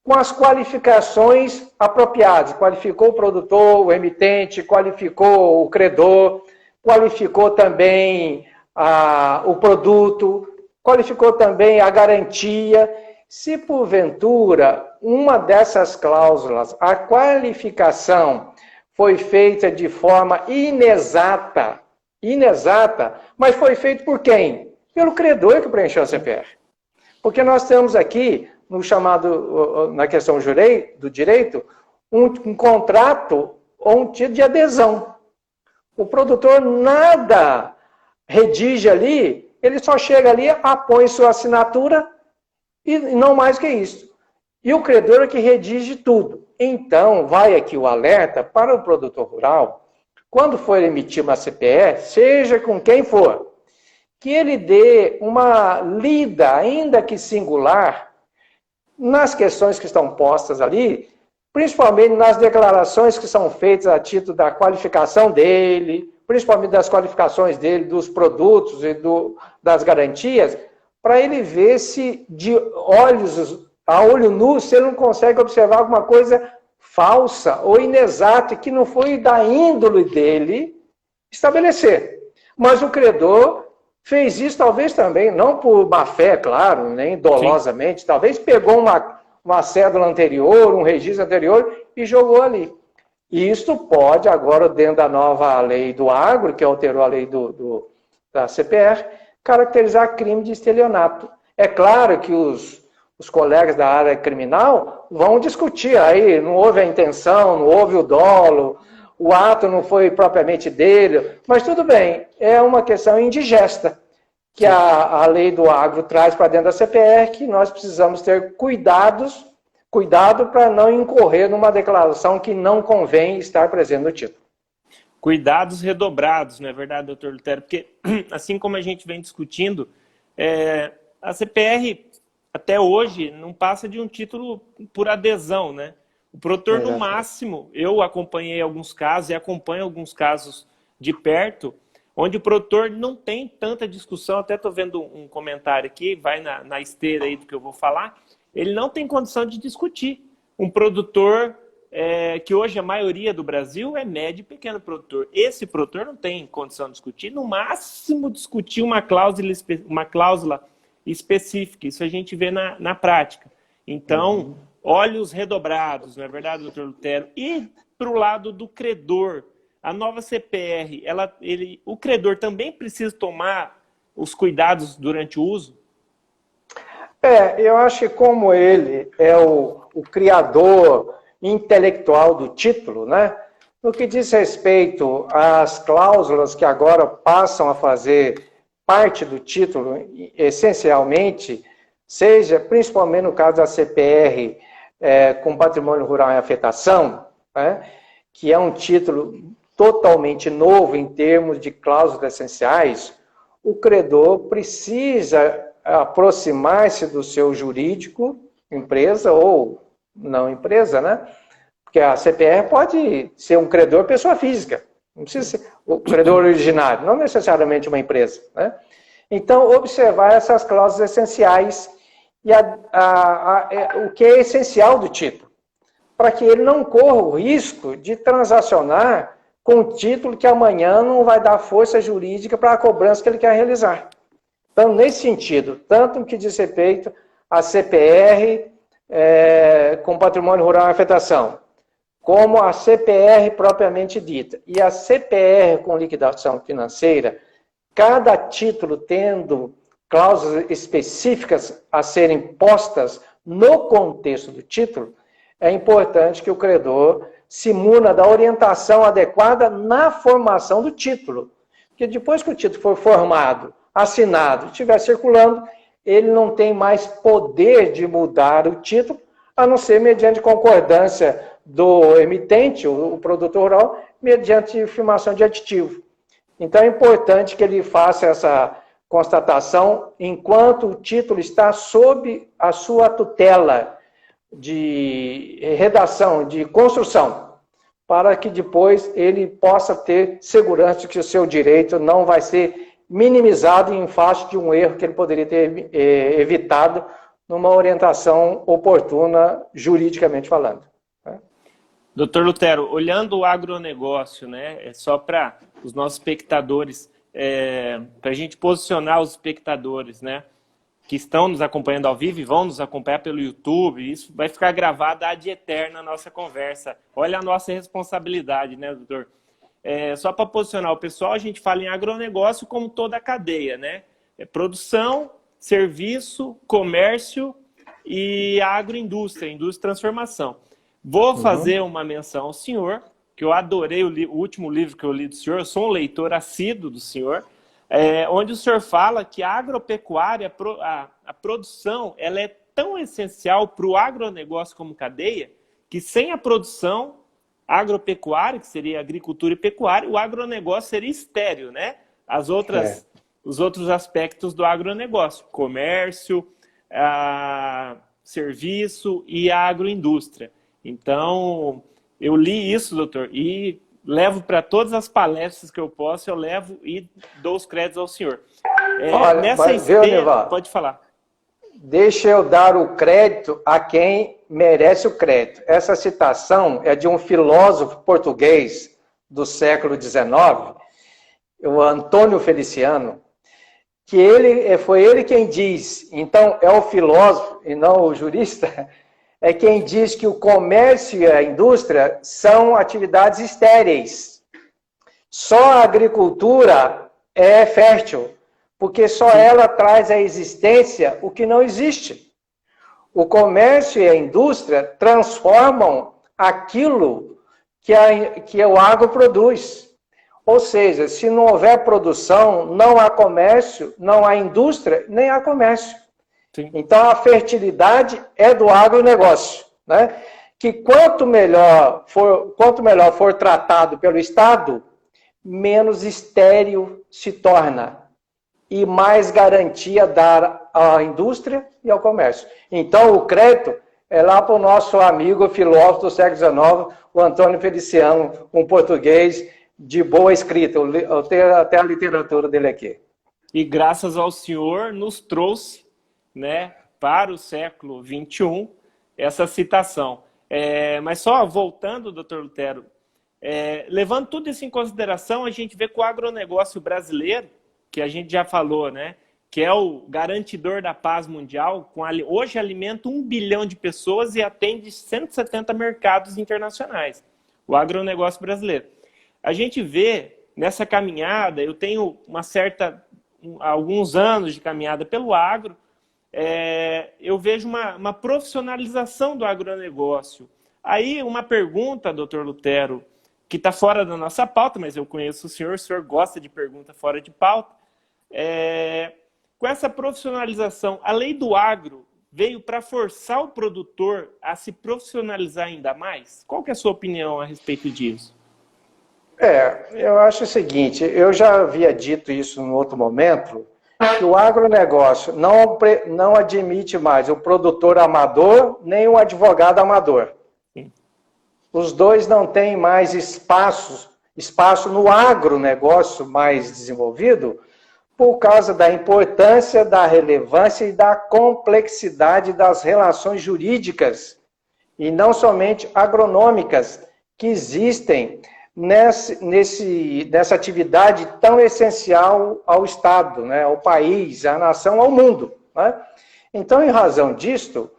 com as qualificações apropriadas. Qualificou o produtor, o emitente, qualificou o credor, qualificou também o produto, qualificou também a garantia. Se, porventura, uma dessas cláusulas, a qualificação foi feita de forma inexata, mas foi feito por quem? Pelo credor que preencheu a CPR. Porque nós temos aqui, na questão do direito, um contrato ou um título de adesão. O produtor nada redige ali, ele só chega ali, apõe sua assinatura e não mais que isso. E o credor é que redige tudo. Então, vai aqui o alerta para o produtor rural, quando for emitir uma CPR, seja com quem for, que ele dê uma lida, ainda que singular, nas questões que estão postas ali, principalmente nas declarações que são feitas a título da qualificação dele, principalmente das qualificações dele, dos produtos e das garantias, para ele ver se a olho nu, se ele não consegue observar alguma coisa falsa ou inexata que não foi da índole dele estabelecer. Mas o credor fez isso talvez também, não por má fé, claro, nem dolosamente, sim. Talvez pegou uma cédula anterior, um registro anterior e jogou ali. E isso pode, agora, dentro da nova lei do agro, que alterou a lei da CPR, caracterizar crime de estelionato. É claro que os colegas da área criminal vão discutir aí, não houve a intenção, não houve o dolo, o ato não foi propriamente dele, mas tudo bem, é uma questão indigesta que a lei do agro traz para dentro da CPR, que nós precisamos ter cuidado para não incorrer numa declaração que não convém estar presente no título. Cuidados redobrados, não é verdade, doutor Lutero? Porque, assim como a gente vem discutindo, a CPR, até hoje, não passa de um título por adesão, né? O produtor, no máximo, eu acompanhei alguns casos e acompanho alguns casos de perto, onde o produtor não tem tanta discussão, até estou vendo um comentário aqui, vai na esteira aí do que eu vou falar, ele não tem condição de discutir. Um produtor, que hoje a maioria do Brasil é médio e pequeno produtor. Esse produtor não tem condição de discutir, no máximo discutir uma cláusula específica. Isso a gente vê na prática. Então, olhos redobrados, não é verdade, doutor Lutero? E para o lado do credor, a nova CPR, o credor também precisa tomar os cuidados durante o uso? Eu acho que como ele é o criador intelectual do título, né? No que diz respeito às cláusulas que agora passam a fazer parte do título, essencialmente, seja principalmente no caso da CPR com patrimônio rural em afetação, né? Que é um título totalmente novo em termos de cláusulas essenciais, o credor precisa aproximar-se do seu jurídico, empresa ou não empresa, né? Porque a CPR pode ser um credor pessoa física, não precisa ser o credor originário, não necessariamente uma empresa, né? Então, observar essas cláusulas essenciais e o que é essencial do título, para que ele não corra o risco de transacionar com um título que amanhã não vai dar força jurídica para a cobrança que ele quer realizar. Então, nesse sentido, tanto no que diz respeito à CPR com patrimônio rural em afetação, como a CPR propriamente dita, e a CPR com liquidação financeira, cada título tendo cláusulas específicas a serem postas no contexto do título, é importante que o credor se muna da orientação adequada na formação do título. Porque depois que o título for formado, assinado, estiver circulando, ele não tem mais poder de mudar o título, a não ser mediante concordância do emitente, o produtor rural, mediante firmação de aditivo. Então é importante que ele faça essa constatação enquanto o título está sob a sua tutela de redação, de construção, para que depois ele possa ter segurança de que o seu direito não vai ser minimizado em face de um erro que ele poderia ter evitado numa orientação oportuna, juridicamente falando. Doutor Lutero, olhando o agronegócio, né, é só para os nossos espectadores, para a gente posicionar os espectadores, né, que estão nos acompanhando ao vivo e vão nos acompanhar pelo YouTube, isso vai ficar gravado ad eterna na nossa conversa. Olha a nossa responsabilidade, né, doutor? Só para posicionar o pessoal, a gente fala em agronegócio como toda a cadeia, né? Produção, serviço, comércio e agroindústria, indústria e transformação. Vou fazer uma menção ao senhor, que eu adorei o último livro que eu li do senhor, eu sou um leitor assíduo do senhor, onde o senhor fala que a agropecuária, a produção, ela é tão essencial para o agronegócio como cadeia, que sem a produção agropecuária, que seria agricultura e pecuária, o agronegócio seria estéril, né? Os outros aspectos do agronegócio, comércio, serviço e a agroindústria. Então, eu li isso, doutor, e levo para todas as palestras que eu posso, eu levo e dou os créditos ao senhor. Olha, nessa esteira, pode falar. Deixa eu dar o crédito a quem merece o crédito. Essa citação é de um filósofo português do século XIX, o Antônio Feliciano, que foi ele quem diz, então é o filósofo e não o jurista, é quem diz que o comércio e a indústria são atividades estéreis. Só a agricultura é fértil, porque só ela traz à existência o que não existe. O comércio e a indústria transformam aquilo que o agro produz. Ou seja, se não houver produção, não há comércio, não há indústria, nem há comércio. Sim. Então, a fertilidade é do agronegócio, né? Que quanto melhor for tratado pelo Estado, menos estéril se torna e mais garantia dá à indústria e ao comércio. Então, o crédito é lá para o nosso amigo filósofo do século XIX, o Antônio Feliciano, um português de boa escrita. Eu tenho até a literatura dele aqui. E graças ao senhor nos trouxe, né, para o século XXI essa citação. Mas só voltando, doutor Lutero, levando tudo isso em consideração, a gente vê que o agronegócio brasileiro, que a gente já falou, né, que é o garantidor da paz mundial, hoje alimenta 1 bilhão de pessoas e atende 170 mercados internacionais, o agronegócio brasileiro. A gente vê nessa caminhada, eu tenho alguns anos de caminhada pelo agro, eu vejo uma profissionalização do agronegócio. Aí uma pergunta, doutor Lutero, que está fora da nossa pauta, mas eu conheço o senhor gosta de pergunta fora de pauta. Com essa profissionalização, a lei do agro veio para forçar o produtor a se profissionalizar ainda mais? Qual que é a sua opinião a respeito disso? Eu acho o seguinte, eu já havia dito isso em outro momento, que o agronegócio não admite mais o produtor amador nem o advogado amador. Sim. Os dois não têm mais espaço no agronegócio mais desenvolvido por causa da importância, da relevância e da complexidade das relações jurídicas e não somente agronômicas que existem nessa atividade tão essencial ao Estado, né, ao país, à nação, ao mundo. Né? Então, em razão disto,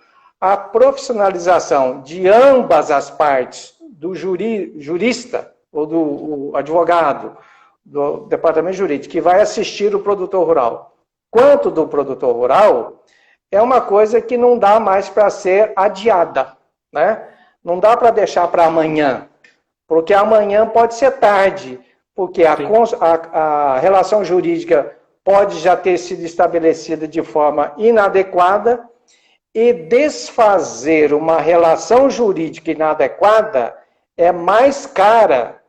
a profissionalização de ambas as partes, do jurista ou do advogado, do departamento jurídico, que vai assistir o produtor rural, quanto do produtor rural, é uma coisa que não dá mais para ser adiada. Né? Não dá para deixar para amanhã, porque amanhã pode ser tarde, porque a relação jurídica pode já ter sido estabelecida de forma inadequada, e desfazer uma relação jurídica inadequada é mais cara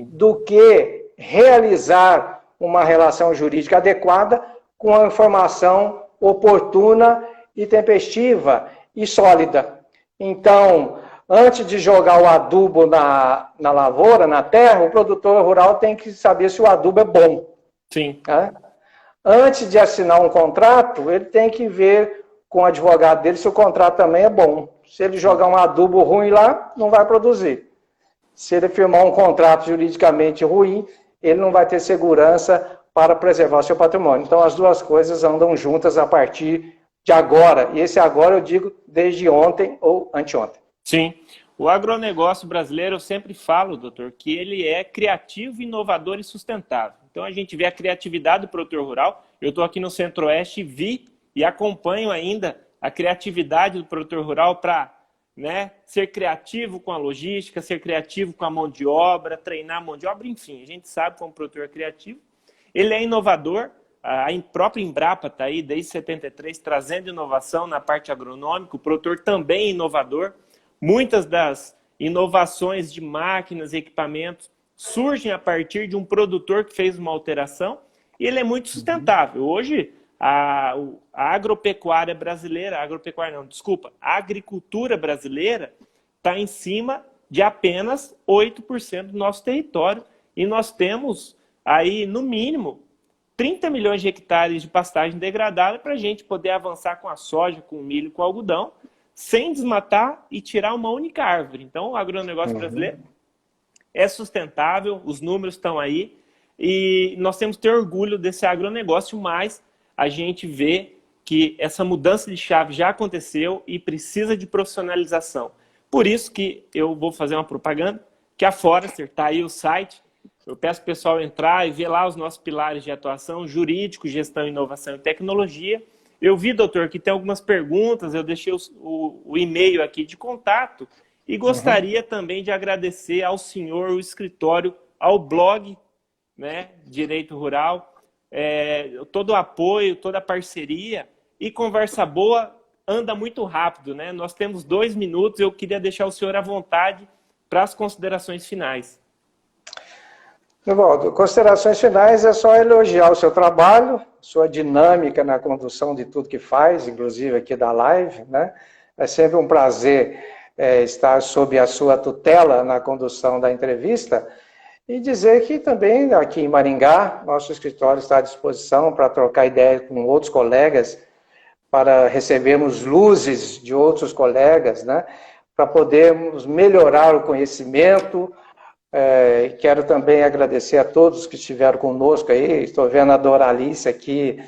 do que realizar uma relação jurídica adequada com a informação oportuna e tempestiva e sólida. Então, antes de jogar o adubo na lavoura, na terra, o produtor rural tem que saber se o adubo é bom. Sim. Né? Antes de assinar um contrato, ele tem que ver com o advogado dele se o contrato também é bom. Se ele jogar um adubo ruim lá, não vai produzir. Se ele firmar um contrato juridicamente ruim, ele não vai ter segurança para preservar o seu patrimônio. Então, as duas coisas andam juntas a partir de agora. E esse agora eu digo desde ontem ou anteontem. Sim. O agronegócio brasileiro, eu sempre falo, doutor, que ele é criativo, inovador e sustentável. Então, a gente vê a criatividade do produtor rural. Eu estou aqui no Centro-Oeste e vi e acompanho ainda a criatividade do produtor rural para, né, ser criativo com a logística, ser criativo com a mão de obra, treinar a mão de obra, enfim, a gente sabe como o produtor é criativo. Ele é inovador, a própria Embrapa está aí desde 73 trazendo inovação na parte agronômica, o produtor também é inovador. Muitas das inovações de máquinas e equipamentos surgem a partir de um produtor que fez uma alteração e ele é muito sustentável. Hoje, a agropecuária brasileira, a agricultura brasileira está em cima de apenas 8% do nosso território e nós temos aí, no mínimo, 30 milhões de hectares de pastagem degradada para a gente poder avançar com a soja, com o milho, com o algodão, sem desmatar e tirar uma única árvore. Então, o agronegócio brasileiro é sustentável, os números estão aí, e nós temos que ter orgulho desse agronegócio, mas a gente vê que essa mudança de chave já aconteceu e precisa de profissionalização. Por isso que eu vou fazer uma propaganda, que a Forester, está aí o site, eu peço para o pessoal entrar e ver lá os nossos pilares de atuação, jurídico, gestão, inovação e tecnologia. Eu vi, doutor, que tem algumas perguntas, eu deixei o e-mail aqui de contato e gostaria também de agradecer ao senhor, o escritório, ao blog, né, Direito Rural, todo o apoio, toda a parceria, e conversa boa anda muito rápido, né? Nós temos 2 minutos, eu queria deixar o senhor à vontade para as considerações finais. Nivaldo, considerações finais é só elogiar o seu trabalho, sua dinâmica na condução de tudo que faz, inclusive aqui da live, né? É sempre um prazer estar sob a sua tutela na condução da entrevista e dizer que também aqui em Maringá, nosso escritório está à disposição para trocar ideias com outros colegas, para recebermos luzes de outros colegas, né? Para podermos melhorar o conhecimento. Quero também agradecer a todos que estiveram conosco aí. Estou vendo a Doralice aqui,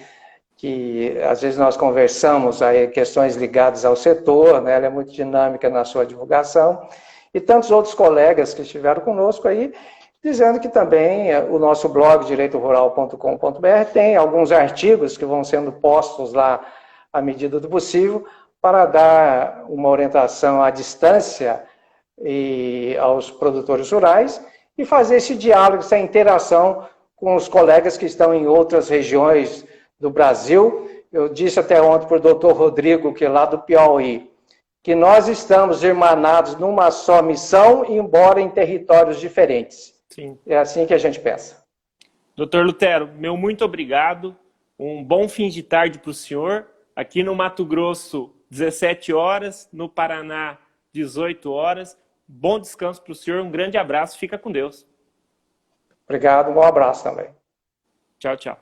que às vezes nós conversamos aí questões ligadas ao setor, né? Ela é muito dinâmica na sua divulgação, e tantos outros colegas que estiveram conosco aí, dizendo que também o nosso blog direitorural.com.br tem alguns artigos que vão sendo postos lá à medida do possível para dar uma orientação à distância e aos produtores rurais e fazer esse diálogo, essa interação com os colegas que estão em outras regiões do Brasil. Eu disse até ontem para o doutor Rodrigo, que é lá do Piauí, que nós estamos irmanados numa só missão, embora em territórios diferentes. Sim. É assim que a gente pensa. Doutor Lutero, meu muito obrigado. Um bom fim de tarde para o senhor. Aqui no Mato Grosso, 17 horas. No Paraná, 18 horas. Bom descanso para o senhor. Um grande abraço. Fica com Deus. Obrigado. Um bom abraço também. Tchau, tchau.